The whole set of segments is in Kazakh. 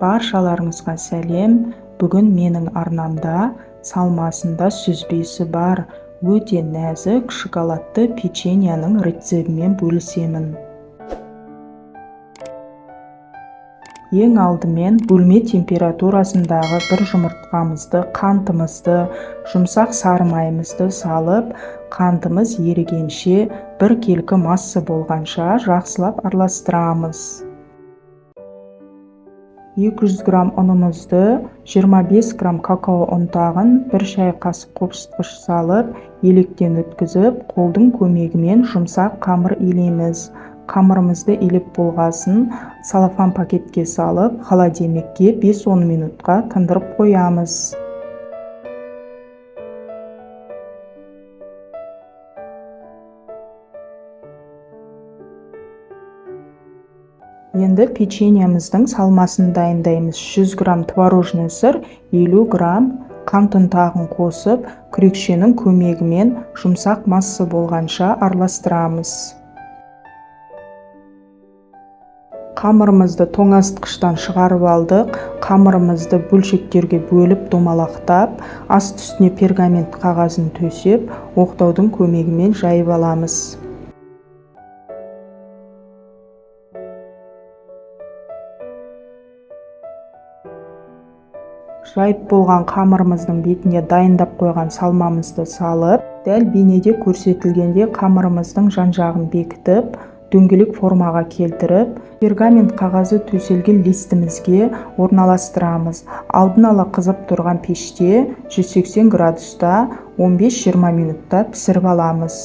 Баршаларыңызға сәлем. Бүгін менің арнамда салмасында сүзбесі бар өте нәзік шоколадты печеньяның рецебімен бөлісемін. Ең алдымен бөлме температурасындағы бір жұмыртқамызды, қантымызды, жұмсақ сары майымызды салып, қантымыз ерігенше, бір келкі масса болғанша жақсылап араластырамыз. 200 грамм ұнымызды, 25 грамм какао ұнтағын бір шай қасық қопсытқыш салып, електен өткізіп, қолдың көмегімен жұмсақ қамыр илейміз. Қамырымызды илеп болғасын, салафан пакетке салып, холодильникке 5-10 минутқа тындырып қоямыз. Енді печеньямыздың салмасын дайындаймыз. 100 грамм творожный сыр, 50 грамм қант ұнтағын қосып, күрекшенің көмегімен жұмсақ масса болғанша араластырамыз. Қамырымызды тоңазытқыштан шығарып алдық. Қамырымызды бөлшектерге бөліп домалақтап, аст үстіне пергамент қағазын төсеп, оқтаудың көмегімен жайып аламыз. Жайып болған қамырымыздың бетіне дайындап қойған салмамызды салып, дәл бейнеде көрсетілгенде қамырымыздың жан-жағын бекітіп, дөңгелек формаға келтіріп, пергамент қағазы төселген листімізге орналастырамыз. Алдын ала қызып тұрған пеште 180 градуста 15-20 минутта пісіріп аламыз.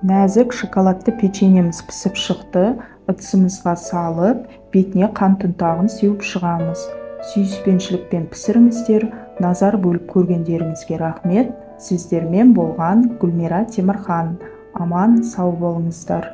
Нәзік шоколадты печеньеміз пісіп шықты. Ыдысымызға салып, бетіне қант ұнтағын сеуіп шығамыз. Сүйіспеншілікпен пісіріңіздер. Назар бөліп көргендеріңізге рахмет. Сіздермен болған Гүлмира Темірхан. Аман сау болыңыздар.